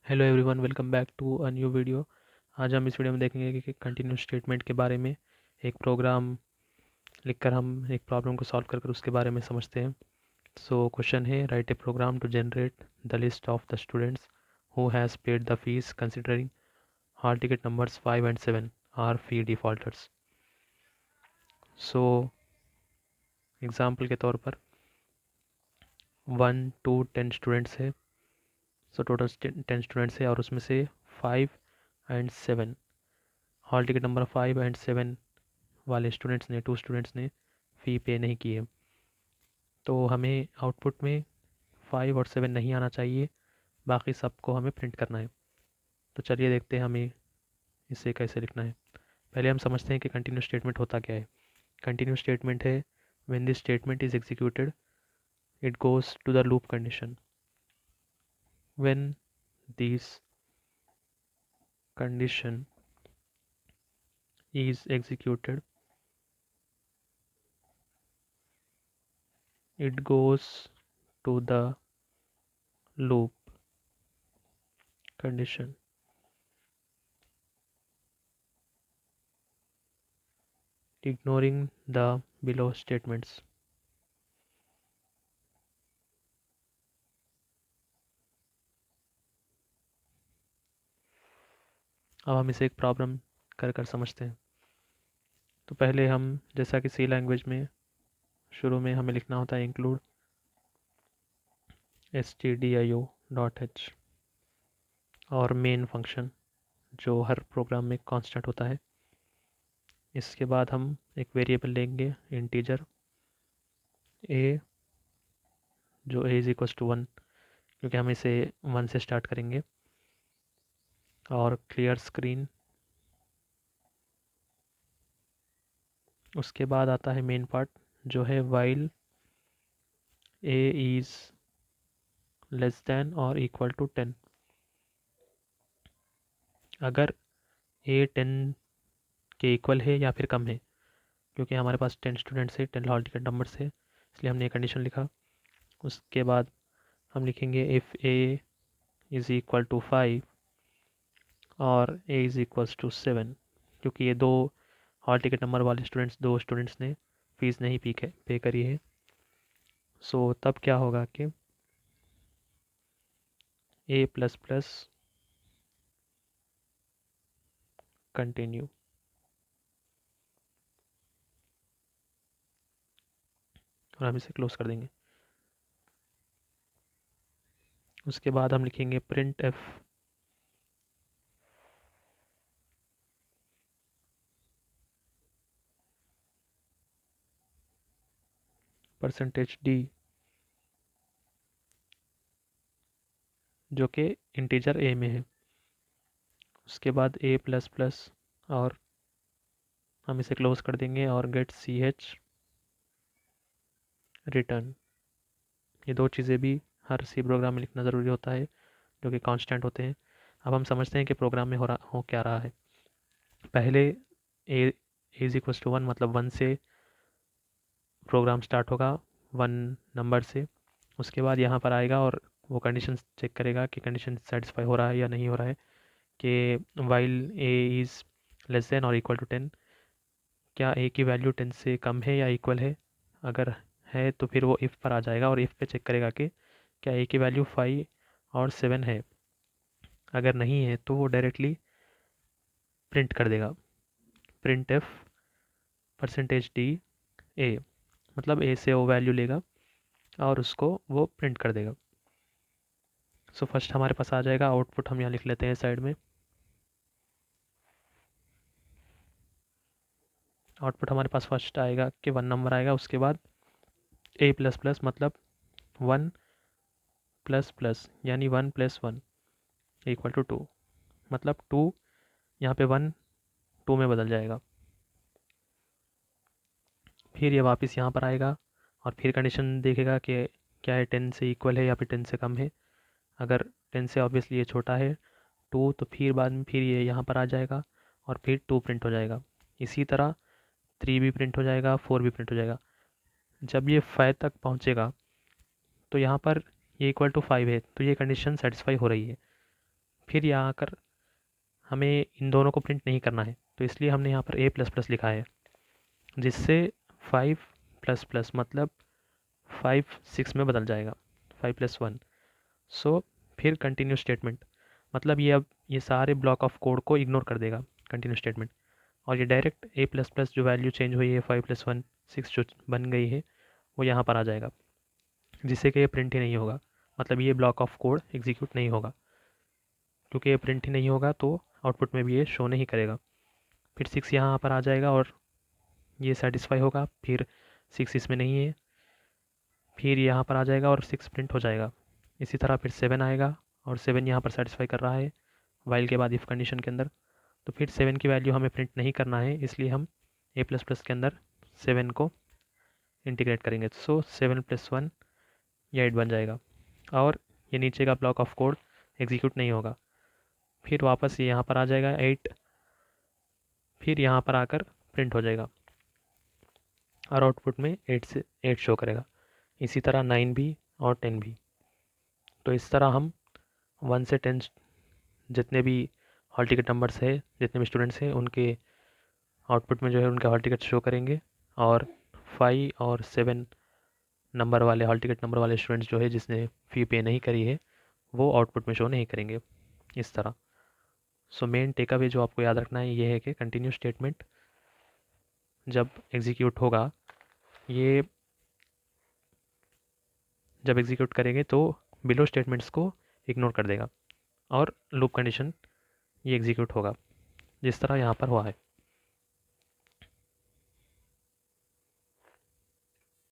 Hello everyone, welcome back to a new video. आज हम इस वीडियो में देखेंगे कि कंटिन्यूस स्टेटमेंट के बारे में। एक प्रोग्राम लिखकर हम एक प्रॉब्लम को सॉल्व कर कर उसके बारे में समझते हैं। सो क्वेश्चन है, write a program to generate the list of the students who has paid the fees considering hall ticket numbers 5 and 7 are fee defaulters. So example के तौर पर 1 to 10 स्टूडेंट्स है। सो टोटल 10 स्टूडेंट्स है और उसमें से 5 and 7 hall ticket number 5 and 7 वाले students ने 2 स्टूडेंट्स ने फ़ी पे नहीं की है। तो हमें आउटपुट में 5 और 7 नहीं आना चाहिए, बाकी सबको हमें प्रिंट करना है। तो चलिए देखते हैं हमें इसे कैसे लिखना है। पहले हम समझते हैं कि कंटिन्यूस स्टेटमेंट होता क्या है। कंटिन्यूस स्टेटमेंट है when this statement is executed it goes to the loop condition. When this condition is executed it goes to the loop condition, ignoring the below statements. अब हम इसे एक प्रॉब्लम कर कर समझते हैं। तो पहले हम, जैसा कि सी लैंग्वेज में शुरू में हमें लिखना होता है इंक्लूड stdio.h और मेन फंक्शन जो हर प्रोग्राम में कांस्टेंट होता है। इसके बाद हम एक वेरिएबल लेंगे इंटीजर a, जो a इज इक्वल्स टू 1, क्योंकि हम इसे 1 से स्टार्ट करेंगे। और क्लियर स्क्रीन। उसके बाद आता है मेन पार्ट जो है while a is less than और इक्वल टू 10। अगर a 10 के इक्वल है या फिर कम है, क्योंकि हमारे पास 10 स्टूडेंट्स है, 10 हॉल टिकट नंबर से, इसलिए हमने ये कंडीशन लिखा। उसके बाद हम लिखेंगे if a is equal to 5 और a इज़ इक्वल्स टू 7, क्योंकि ये दो हॉल टिकट नंबर वाले दो स्टूडेंट्स ने फीस नहीं पे करी है। सो तब क्या होगा कि a प्लस प्लस कंटिन्यू, और हम इसे क्लोज कर देंगे। उसके बाद हम लिखेंगे प्रिंट एफ परसेंटेज डी, जो कि इंटीजर a में है। उसके बाद a प्लस प्लस, और हम इसे क्लोज कर देंगे और गेट सी एच रिटर्न। ये दो चीज़ें भी हर सी प्रोग्राम में लिखना ज़रूरी होता है, जो कि कांस्टेंट होते हैं। अब हम समझते हैं कि प्रोग्राम में हो क्या रहा है। पहले ए इज इक्वल टू 1, मतलब 1 से प्रोग्राम स्टार्ट होगा, 1 नंबर से। उसके बाद यहाँ पर आएगा और वो कंडीशन चेक करेगा कि कंडीशन सेटिस्फाई हो रहा है या नहीं हो रहा है, कि while A is less than और इक्वल टू 10, क्या ए की वैल्यू 10 से कम है या इक्वल है। अगर है तो फिर वो इफ़ पर आ जाएगा और इफ़ पे चेक करेगा कि क्या ए की वैल्यू 5 और 7 है। अगर नहीं है तो वो डायरेक्टली प्रिंट कर देगा, print F percentage D A, मतलब ए से वो वैल्यू लेगा और उसको वो प्रिंट कर देगा। सो फर्स्ट हमारे पास आ जाएगा आउटपुट, हम यहाँ लिख लेते हैं साइड में। आउटपुट हमारे पास फर्स्ट आएगा कि 1 नंबर आएगा, उसके बाद ए प्लस प्लस, मतलब 1 प्लस प्लस, यानी 1 प्लस 1 इक्वल टू 2, मतलब 2, यहाँ पे 1 2 में बदल जाएगा। फिर ये वापस यहाँ पर आएगा और फिर कंडीशन देखेगा कि क्या है 10 से इक्वल है या फिर 10 से कम है। अगर 10 से ऑब्वियसली ये छोटा है 2, तो फिर बाद में फिर ये यहाँ पर आ जाएगा और फिर 2 प्रिंट हो जाएगा। इसी तरह 3 भी प्रिंट हो जाएगा, 4 भी प्रिंट हो जाएगा। जब ये 5 तक पहुँचेगा तो यहाँ पर ये इक्वल टू 5 है, तो ये कंडीशन सेटिस्फाई हो रही है। फिर यहाँ आकर हमें इन दोनों को प्रिंट नहीं करना है, तो इसलिए हमने यहाँ पर a++ लिखा है, जिससे 5++ मतलब 5 6 में बदल जाएगा, 5+1। सो फिर कंटिन्यू स्टेटमेंट, मतलब ये अब ये सारे ब्लॉक ऑफ कोड को इग्नोर कर देगा कंटिन्यू स्टेटमेंट, और ये डायरेक्ट a++ जो वैल्यू चेंज हुई है 5+1 6 जो बन गई है वो यहाँ पर आ जाएगा, जिससे कि ये प्रिंट ही नहीं होगा, मतलब ये ब्लॉक ऑफ कोड एग्जीक्यूट नहीं होगा। क्योंकि ये प्रिंट ही नहीं होगा तो आउटपुट में भी ये शो नहीं करेगा। फिर 6 यहाँ पर आ जाएगा और ये सेटिस्फाई होगा, फिर 6 इसमें नहीं है, फिर यहाँ पर आ जाएगा और 6 प्रिंट हो जाएगा। इसी तरह फिर 7 आएगा और 7 यहाँ पर सेटिस्फाई कर रहा है वाइल के बाद इफ़ कंडीशन के अंदर, तो फिर 7 की वैल्यू हमें प्रिंट नहीं करना है, इसलिए हम a++ के अंदर 7 को इंटीग्रेट करेंगे। सो 7+1 ये 8 बन जाएगा और ये नीचे का ब्लॉक ऑफ कोड एग्जीक्यूट नहीं होगा। फिर वापस ये यहाँ पर आ जाएगा 8, फिर यहाँ पर आकर प्रिंट हो जाएगा और आउटपुट में 8 से 8 शो करेगा। इसी तरह 9 भी और 10 भी। तो इस तरह हम 1 से 10 जितने भी हॉल टिकट नंबर्स है, जितने भी स्टूडेंट्स हैं, उनके आउटपुट में जो है उनका हॉल टिकट शो करेंगे, और 5 और 7 नंबर वाले हॉल टिकट नंबर वाले स्टूडेंट्स जो है जिसने फ़ी पे नहीं करी है वो आउटपुट में शो नहीं करेंगे इस तरह। सो मेन टेक अवे जो आपको याद रखना है ये है कि कंटिन्यू स्टेटमेंट जब एग्जीक्यूट होगा, ये जब एग्जीक्यूट करेंगे तो बिलो स्टेटमेंट्स को इग्नोर कर देगा और लूप कंडीशन ये एग्जीक्यूट होगा जिस तरह यहाँ पर हुआ है।